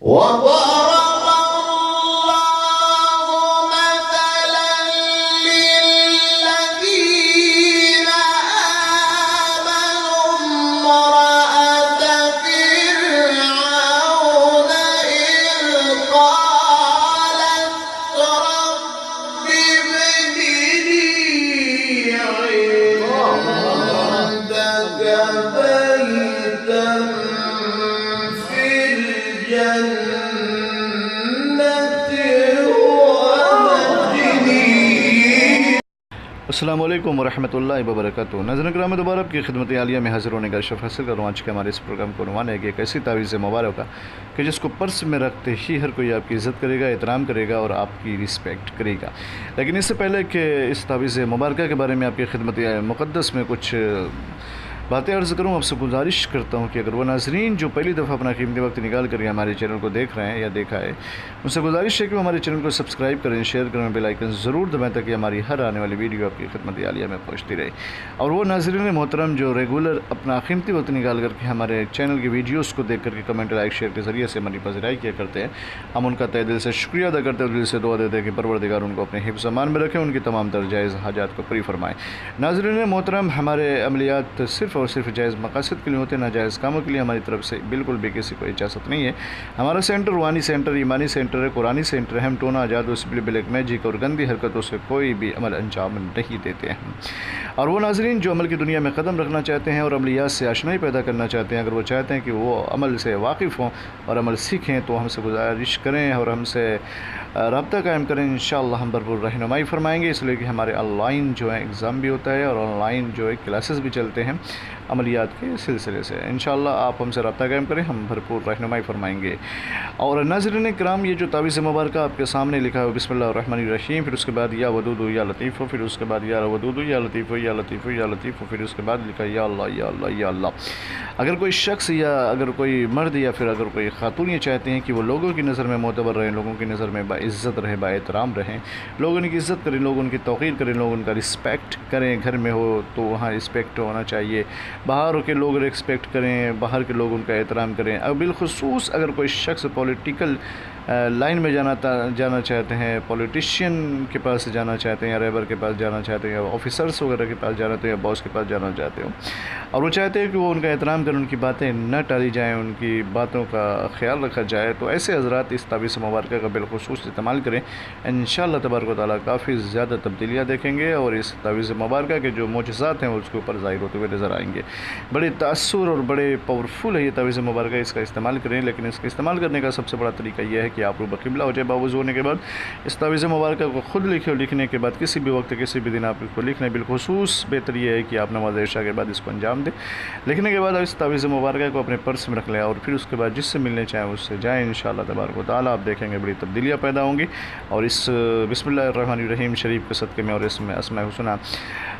وضرب الله مثلا للذين آمنوا امرأة فرعون إذ قالت رب ابن لي عندك بيتا في الجنة ونجني السلام علیکم ورحمۃ اللہ وبرکاتہ۔ ناظرین کرام، دوبارہ آپ کی خدمت عالیہ میں حاضر ہونے کا شرف حاصل کر رہا ہوں۔ آج کے ہمارے اس پروگرام کو عنوان ہے کہ ایک ایسی تعویذ مبارک کہ جس کو پرس میں رکھتے ہی ہر کوئی آپ کی عزت کرے گا، احترام کرے گا اور آپ کی رسپیکٹ کرے گا۔ لیکن اس سے پہلے کہ اس تعویذ مبارکہ کے بارے میں آپ کی خدمت مقدس میں کچھ باتیں عرض کروں، آپ سے گزارش کرتا ہوں کہ اگر وہ ناظرین جو پہلی دفعہ اپنا قیمتی وقت نکال کر ہمارے چینل کو دیکھ رہے ہیں یا دیکھا ہے، ان سے گزارش ہے کہ وہ ہمارے چینل کو سبسکرائب کریں، شیئر کریں، بیل آئیکن ضرور دبائیں تاکہ ہماری ہر آنے والی ویڈیو آپ کی خدمت عالیہ میں پہنچتی رہے۔ اور وہ ناظرین محترم جو ریگولر اپنا قیمتی وقت نکال کر کے ہمارے چینل کی ویڈیوز کو دیکھ کر کے کمنٹ، لائک، شیئر کے ذریعے سے ہماری پذیرائی کیا کرتے ہیں، ہم ان کا تہ دل سے شکریہ ادا کرتے ہیں اور دل سے دعا دیتے ہیں کہ پروردگار ان کو اپنے حفظ و امان میں رکھیں، ان کی تمام تر جائز حاجات کو پوری فرمائیں۔ ناظرین محترم، ہمارے عملیات صرف اور صرف جائز مقاصد کے لیے ہوتے ہیں، ناجائز کاموں کے لیے ہماری طرف سے بالکل بھی کسی کو اجازت نہیں ہے۔ ہمارا سینٹر روحانی سینٹر، ایمانی سینٹر ہے، قرآنی سینٹر ہے۔ ہم ٹونا، جادو، سپلی، بلیک میجک اور گندی حرکتوں سے کوئی بھی عمل انجام نہیں دیتے ہیں۔ اور وہ ناظرین جو عمل کی دنیا میں قدم رکھنا چاہتے ہیں اور عملیات سے آشنائی پیدا کرنا چاہتے ہیں، اگر وہ چاہتے ہیں کہ وہ عمل سے واقف ہوں اور عمل سیکھیں تو ہم سے گزارش کریں اور ہم سے رابطہ قائم کریں، انشاءاللہ ہم بھرپور رہنمائی فرمائیں گے، اس لیے کہ ہمارے آن لائن جو ہے ایگزام بھی ہوتا ہے اور آن لائن جو ہے کلاسز بھی چلتے ہیں عملیات کے سلسلے سے۔ انشاءاللہ آپ ہم سے رابطہ قائم کریں، ہم بھرپور رہنمائی فرمائیں گے۔ اور ناظرین کرام، یہ جو تعویذ مبارکہ آپ کے سامنے لکھا ہے بسم اللہ الرحمن الرحیم، پھر اس کے بعد یا ودود یا لطیف، پھر اس کے بعد یا ودود یا لطیف یا لطیف یا لطیف، پھر اس کے بعد لکھا یا اللہ یا اللہ یا اللہ۔ اگر کوئی شخص یا اگر کوئی مرد یا پھر اگر کوئی خاتون یہ چاہتے ہیں کہ وہ لوگوں کی نظر میں معتبر رہیں، لوگوں کی نظر میں باعزت رہیں، با احترام رہیں، لوگ ان کی عزت کریں، لوگ ان کی توقیر کریں، لوگ ان کا رسپیکٹ کریں، گھر میں ہو تو وہاں رسپیکٹ ہونا چاہیے، باہر کے لوگ رسپیکٹ کریں، باہر کے لوگ ان کا احترام کریں۔ اور بالخصوص اگر کوئی شخص پولیٹیکل لائن میں جانا چاہتے ہیں، پولیٹیشین کے پاس جانا چاہتے ہیں یا ریبر کے پاس جانا چاہتے ہیں یا آفیسرس وغیرہ کے پاس جانا چاہتے ہیں یا باس کے پاس جانا چاہتے ہو، اور وہ چاہتے ہیں کہ وہ ان کا احترام کریں، ان کی باتیں نہ ٹالی جائیں، ان کی باتوں کا خیال رکھا جائے، تو ایسے حضرات اس تعویذ مبارکہ کا بالخصوص استعمال کریں۔ انشاءاللہ تبارک و تعالیٰ کافی زیادہ تبدیلیاں دیکھیں گے اور اس تعویذ مبارکہ کے جو معجزات ہیں وہ اس کے اوپر ظاہر ہوتے ہوئے نظر آئیں گے۔ بڑے تاثر اور بڑے پاورفل ہے یہ تعویذ مبارکہ، اس کا استعمال کریں، لیکن اس کا استعمال کرنے کا سب سے بڑا طریقہ یہ ہے کہ آپ روبہ قبلہ ہو جائے باوضو ہونے کے بعد۔ اس تعویذ مبارکہ کو خود لکھے اور لکھنے کے بعد کسی بھی وقت کسی بھی دن آپ اس کو لکھنا ہے، بالخصوص بہتر یہ ہے کہ آپ نماز عشاء کے بعد اس کو انجام دیں۔ لکھنے کے بعد آپ اس تعویذ مبارکہ کو اپنے پرس میں رکھ لیں اور پھر اس کے بعد جس سے ملنے چاہیں اس سے جائیں، انشاءاللہ تبارک و تعالیٰ آپ دیکھیں گے بڑی تبدیلیاں پیدا ہوں گی۔ اور اس بسم اللہ الرحمن الرحیم شریف کے صدقے میں اور اس میں اسماء الحسنی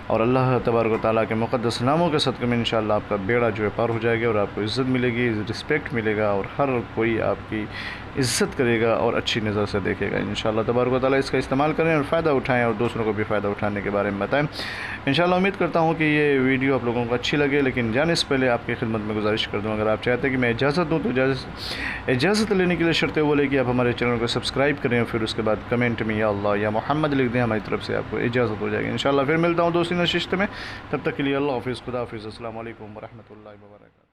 اور اللہ تبارک و تعالیٰ کے مقدس ناموں کے صدقے میں انشاءاللہ آپ کا بیڑا جو ہے پار ہو جائے گا اور آپ کو عزت ملے گی، رسپیکٹ ملے گا اور ہر کوئی آپ کی عزت کرے گا اور اچھی نظر سے دیکھے گا۔ انشاءاللہ تبارک و تعالیٰ اس کا استعمال کریں اور فائدہ اٹھائیں اور دوسروں کو بھی فائدہ اٹھانے کے بارے میں بتائیں۔ انشاءاللہ امید کرتا ہوں کہ یہ ویڈیو آپ لوگوں کو اچھی لگے، لیکن جانے سے پہلے آپ کی خدمت میں گزارش کر دوں، اگر آپ چاہتے ہیں کہ میں اجازت دوں تو اجازت لینے کے لیے شرط وہ ہے کہ آپ ہمارے چینل کو سبسکرائب کریں اور پھر اس کے بعد کمنٹ میں یا اللہ یا محمد لکھ دیں، ہماری طرف سے آپ کو اجازت ہو جائے گی۔ انشاءاللہ پھر ملتا ہوں دوسری نشست میں، تب تک کے لیے اللہ حافظ، خدا حافظ، السلام علیکم ورحمۃ اللہ وبرکاتہ۔